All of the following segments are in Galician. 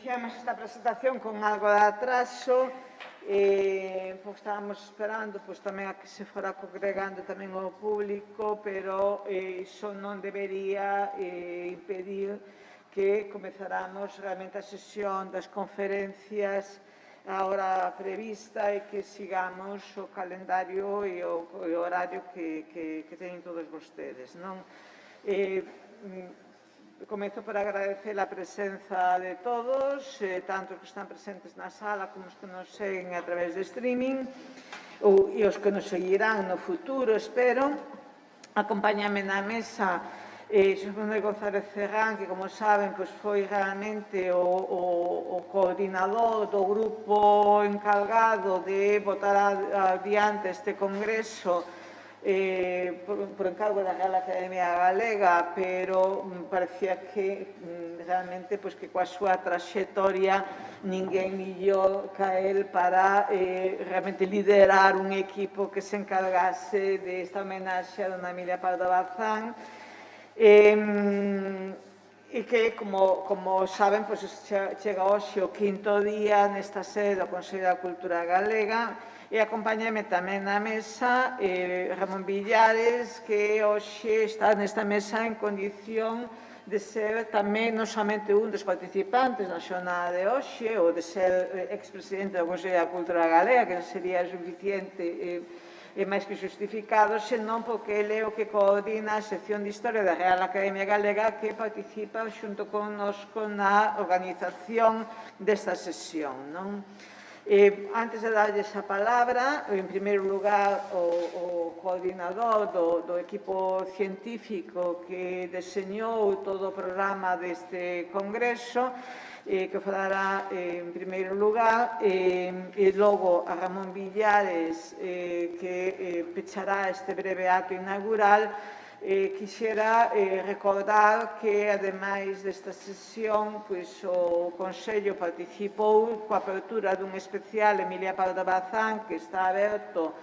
iniciamos esta presentación con algo de atraso, estábamos esperando tamén a que se fora congregando tamén o público, pero iso non debería impedir que comezáramos realmente a sesión das conferencias a hora prevista e que sigamos o calendario e o horario que teñen todos vostedes, non? Comezo por agradecer a presenza de todos, tanto os que están presentes na sala como os que nos seguen a través de streaming e os que nos seguirán no futuro, espero. Acompáñame na mesa Xosé Manuel González Ferrán, que, como saben, foi realmente o coordinador do grupo encargado de botar adiante este congreso por encargo da Real Academia Galega, pero parecía que realmente que coa súa traxectoria ninguén millor ca el para realmente liderar un equipo que se encargase desta homenaxe a dona Emilia Pardo Bazán e que, como saben, chega hoxe o quinto día nesta sede do Consello da Cultura Galega. E acompáñame tamén na mesa Ramón Villares, que hoxe está nesta mesa en condición de ser tamén non somente un dos participantes na xornada de hoxe ou de ser expresidente do Consello da Cultura Galega, que sería suficiente e máis que justificado, senón porque ele é o que coordina a sección de Historia da Real Academia Galega, que participa xunto connosco na organización desta sesión, non? Antes de darlles a palabra, en primeiro lugar, o coordinador do equipo científico que deseñou todo o programa deste congreso, que falará en primeiro lugar, e logo a Ramón Villares, que pechará este breve acto inaugural. Quixera recordar que, ademais desta sesión, o Consello participou coa apertura dun especial Emilia Pardo Bazán que está aberto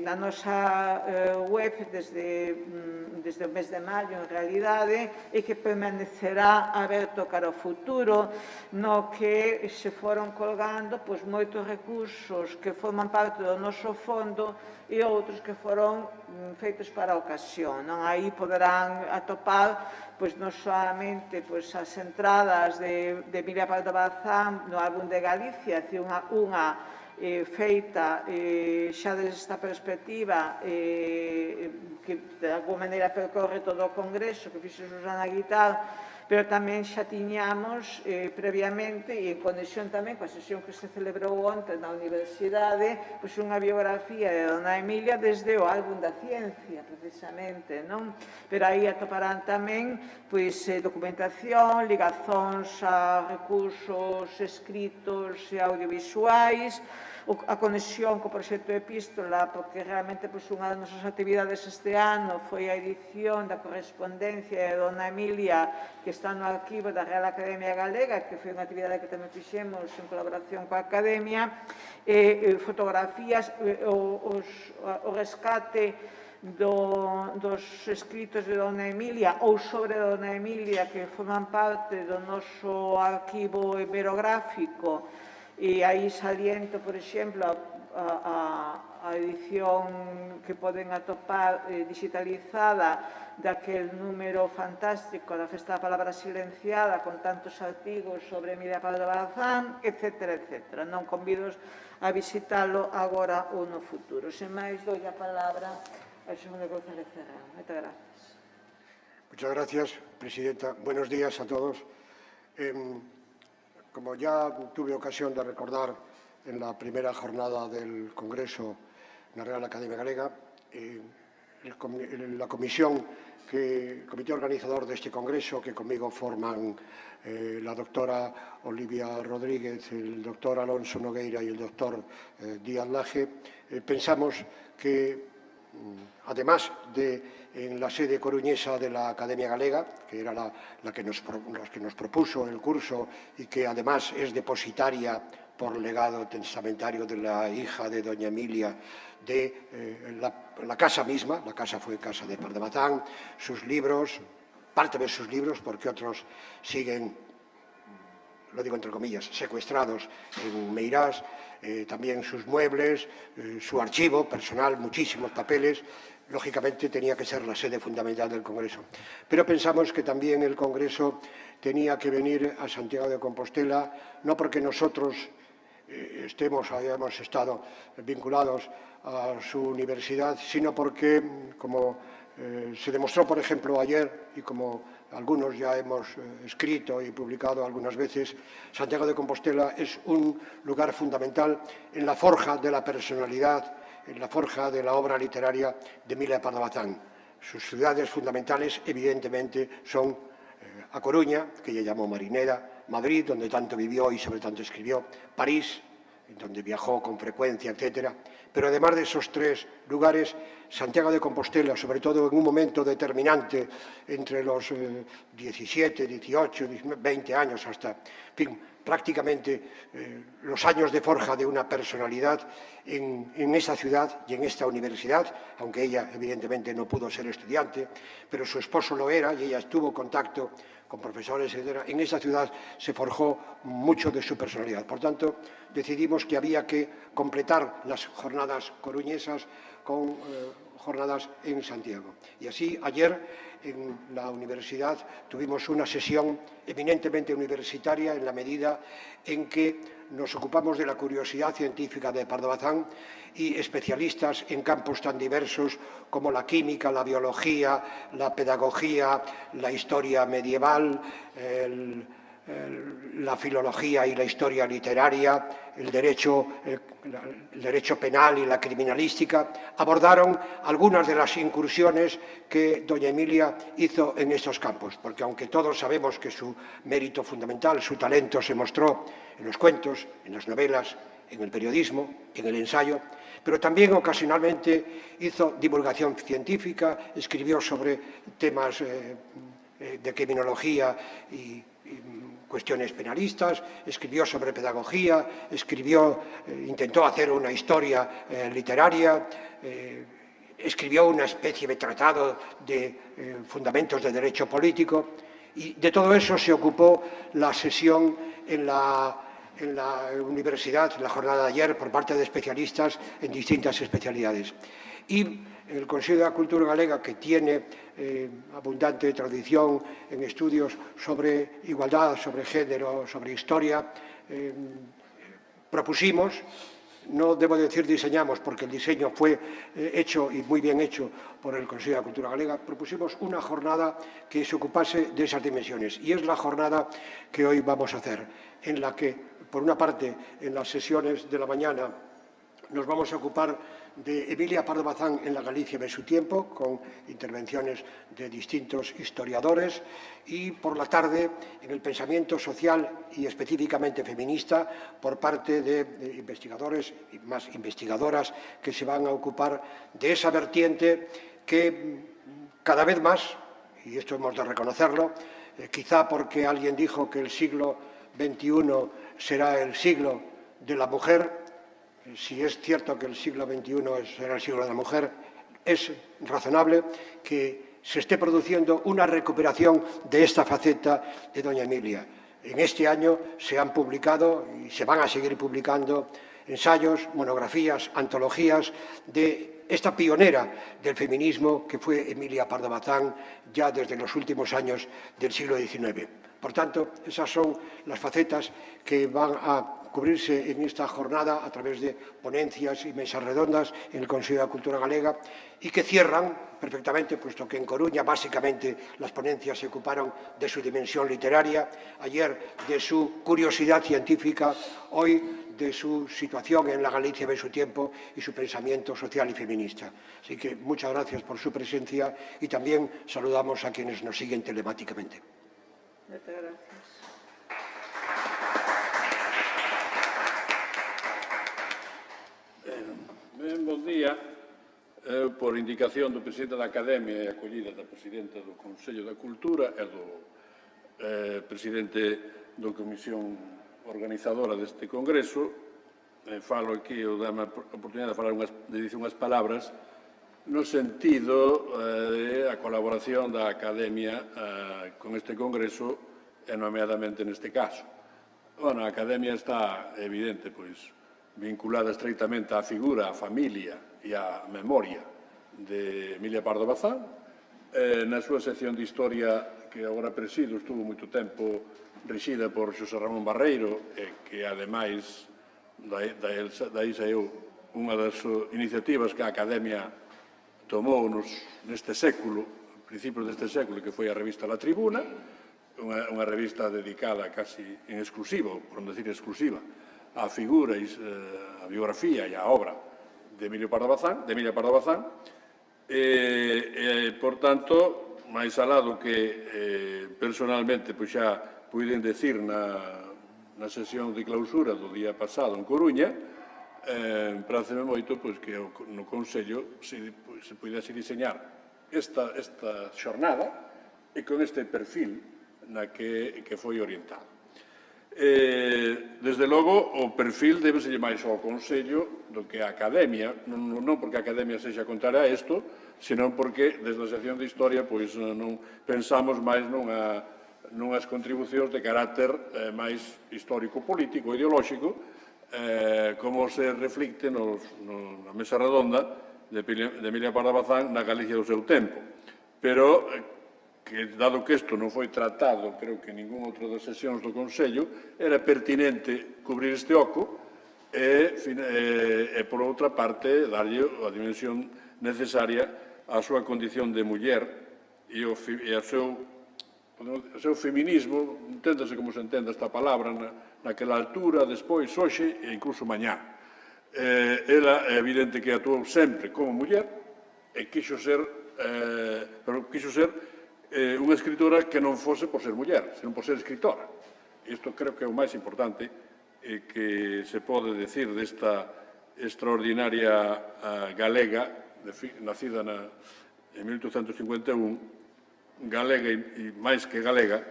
na nosa web desde o mes de maio, en realidade, e que permanecerá aberto cara ao futuro, no que se foron colgando moitos recursos que forman parte do noso fondo e outros que foron feitos para a ocasión. Aí poderán atopar non solamente as entradas de Emilia Pardo Bazán no álbum de Galicia, unha feita xa desde esta perspectiva que de alguma maneira percorre todo o congreso que fixo Susana Guitar, pero tamén xa tiñamos previamente e en conexión tamén coa sesión que se celebrou onte na Universidade unha biografía de dona Emilia desde o álbum da ciencia, precisamente, non? Pero aí atoparán tamén documentación, ligazóns a recursos escritos e audiovisuais, a conexión co proxecto Epístola, porque realmente unha das nosas actividades este ano foi a edición da correspondencia de dona Emilia, que está no arquivo da Real Academia Galega, que foi unha actividade que tamén fixemos en colaboración coa Academia, fotografías, o rescate dos escritos de dona Emilia ou sobre dona Emilia que forman parte do noso arquivo hemerográfico. E aí saliento, por exemplo, a edición que poden atopar digitalizada daquel número fantástico da Festa da Palabra Silenciada con tantos artigos sobre Emilia Pardo Bazán, etcétera, etcétera. Non convido a visitalo agora ou no futuro. Sen máis, doi a palabra a Xosé Manuel González Ferrán. Moitas gracias. Muchas gracias, presidenta. Buenos días a todos. Como ya tuve ocasión de recordar en la primera jornada del Congreso en la Real Academia Galega, la comité organizador de este Congreso, que conmigo forman la doctora Olivia Rodríguez, el doctor Alonso Nogueira y el doctor Díaz Laje, pensamos que, además de en la sede coruñesa de la Academia Galega, que era la que nos propuso el curso y que además es depositaria por legado testamentario de la hija de doña Emilia de la casa misma, la casa fue casa de Pardo Bazán, sus libros, parte de sus libros, porque otros siguen lo digo entre comillas, secuestrados en Meirás, también sus muebles, su archivo personal, muchísimos papeles. Lógicamente tenía que ser la sede fundamental del Congreso. Pero pensamos que también el Congreso tenía que venir a Santiago de Compostela, no porque nosotros hayamos estado vinculados a su universidad, sino porque, como se demostró, por ejemplo, ayer, y como algunos ya hemos escrito y publicado algunas veces, Santiago de Compostela es un lugar fundamental en la forja de la personalidad, en la forja de la obra literaria de Emilia Pardo Bazán. Sus ciudades fundamentales, evidentemente, son A Coruña, que ella llamó Marinera, Madrid, donde tanto vivió y sobre tanto escribió, París, donde viajó con frecuencia, etc. Pero además de esos tres lugares, Santiago de Compostela, sobre todo en un momento determinante entre los 17, 18, 20 años hasta, en fin, prácticamente los años de forja de una personalidad en esa ciudad y en esta universidad, aunque ella evidentemente no pudo ser estudiante, pero su esposo lo era y ella estuvo en contacto con profesores, etc. En esa ciudad se forjó mucho de su personalidad. Por tanto, decidimos que había que completar las jornadas coruñesas con jornadas en Santiago. Y así, ayer, en la universidad, tuvimos una sesión eminentemente universitaria en la medida en que nos ocupamos de la curiosidad científica de Pardo Bazán y especialistas en campos tan diversos como la química, la biología, la pedagogía, la historia medieval, la filología y la historia literaria, el derecho penal y la criminalística, abordaron algunas de las incursiones que doña Emilia hizo en estos campos, porque aunque todos sabemos que su mérito fundamental, su talento se mostró en los cuentos, en las novelas, en el periodismo, en el ensayo, pero también ocasionalmente hizo divulgación científica, escribió sobre temas de criminología y cuestiones penalistas, escribió sobre pedagogía, intentó hacer una historia literaria, escribió una especie de tratado de fundamentos de derecho político, y de todo eso se ocupó la sesión en la universidad, en la jornada de ayer, por parte de especialistas en distintas especialidades. Y el Consello de la Cultura Galega, que tiene abundante tradición en estudios sobre igualdad, sobre género, sobre historia, propusimos, no debo decir diseñamos, porque el diseño fue hecho y muy bien hecho por el Consello de la Cultura Galega, propusimos una jornada que se ocupase de esas dimensiones. Y es la jornada que hoy vamos a hacer, en la que, por una parte, en las sesiones de la mañana, nos vamos a ocupar de Emilia Pardo Bazán en la Galicia de su tiempo, con intervenciones de distintos historiadores, y por la tarde en el pensamiento social y específicamente feminista por parte de investigadores y más investigadoras que se van a ocupar de esa vertiente que cada vez más, y esto hemos de reconocerlo, quizá porque alguien dijo que el siglo XXI será el siglo de la mujer. Si es cierto que el siglo XXI será el siglo de la mujer, es razonable que se esté produciendo una recuperación de esta faceta de doña Emilia. En este año se han publicado y se van a seguir publicando ensayos, monografías, antologías de esta pionera del feminismo que fue Emilia Pardo Bazán ya desde los últimos años del siglo XIX. Por tanto, esas son las facetas que van a cubrirse en esta jornada a través de ponencias y mesas redondas en el Consello de la Cultura Galega y que cierran perfectamente, puesto que en Coruña básicamente las ponencias se ocuparon de su dimensión literaria, ayer de su curiosidad científica, hoy de su situación en la Galicia de su tiempo y su pensamiento social y feminista. Así que muchas gracias por su presencia y también saludamos a quienes nos siguen telemáticamente. Muchas gracias. Bon día. Por indicación do presidente da Academia e acollida da presidenta do Consello da Cultura e do presidente da Comisión Organizadora deste Congreso, falo aquí, dame a oportunidade de dicir unhas palabras no sentido de a colaboración da Academia con este Congreso e nomeadamente neste caso. Bueno, a Academia está, evidente, pois, vinculada estreitamente á figura, á familia e á memoria de Emilia Pardo Bazán. Na súa sección de Historia, que agora presido, estuvo moito tempo rexida por Xosé Ramón Barreiro, que, ademais, daí saiu unha das iniciativas que a Academia tomou neste século, principios deste século, que foi a revista La Tribuna, unha revista dedicada casi en exclusivo, por non decir exclusiva, á figura, a biografía e a obra de Emilia Pardo Bazán, por tanto, máis alá do que personalmente xa puiden decir na sesión de clausura do día pasado en Coruña, práceme moito que no Consello se pudese diseñar esta xornada e con este perfil na que foi orientado. Desde logo, o perfil debe ser máis ao Consello do que a Academia, non porque a Academia sexa contraria a isto, senón porque, desde a sección de Historia, non pensamos máis nunhas contribucións de carácter máis histórico-político, ideolóxico, como se reflicte na mesa redonda de Emilia Pardo Bazán na Galicia do seu tempo. Pero, dado que isto non foi tratado, creo que en ningún outro das sesións do Consello, era pertinente cubrir este oco e, por outra parte, darlle a dimensión necesaria á súa condición de muller e ao seu feminismo, enténdase como se entenda esta palabra, naquela altura, despois, hoxe e incluso mañá. Ela é evidente que actuou sempre como muller e quixo ser unha escritora que non fose por ser muller, senón por ser escritora. Isto creo que é o máis importante que se pode decir desta extraordinaria galega, nacida en 1851, galega e máis que galega,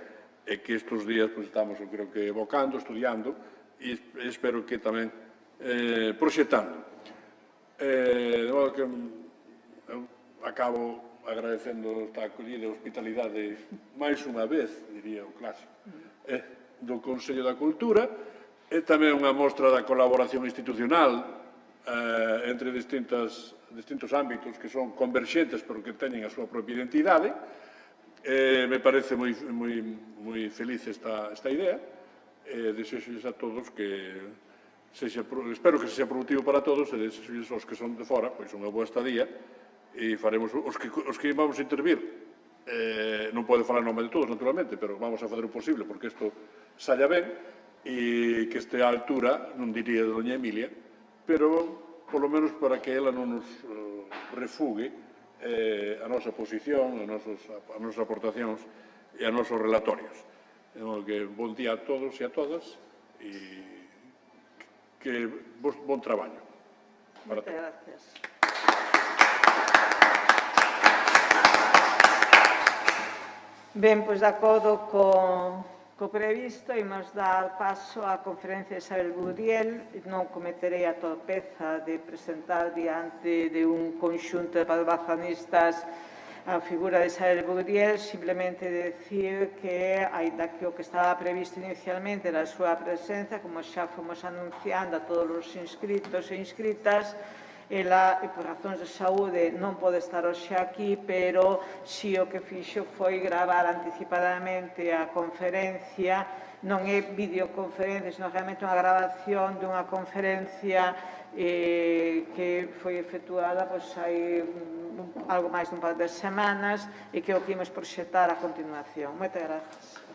e que estes días estamos, creo que, evocando, estudiando, e espero que tamén proxectando. De modo que acabo agradecendo esta acollida e hospitalidade máis unha vez, diría o clásico, do Consello da Cultura, e tamén unha mostra da colaboración institucional entre distintos ámbitos que son converxentes pero que teñen a súa propia identidade. Me parece moi feliz esta idea. Desexolles a todos que espero que sexa productivo para todos, e desexolles aos que son de fora pois unha boa estadía, e faremos os que vamos a intervir. Non podo falar en nome de todos, naturalmente, pero vamos a fazer o posible porque isto saia ben e que este á altura, non diría de doña Emilia, pero polo menos para que ela non nos refugue a nosa posición, as nosas aportacións e a nosos relatorios. Bon día a todos e a todas e que bon traballo. Moitas gracias. Ben, pois de acordo co previsto, imos dar paso á conferencia de Isabel Gurdiel. Non cometerei a torpeza de presentar diante de un conxunto de parvazanistas a figura de Isabel Gurdiel, simplemente decir que, aínda que o que estaba previsto inicialmente era a súa presencia, como xa fomos anunciando a todos os inscritos e inscritas, ela, por razóns de saúde, non pode estar hoxe aquí, pero si o que fixo foi gravar anticipadamente a conferencia. Non é videoconferencia, senón realmente unha grabación dunha conferencia que foi efectuada hai algo máis dun par de semanas e que o que imos proxectar a continuación. Moitas grazas.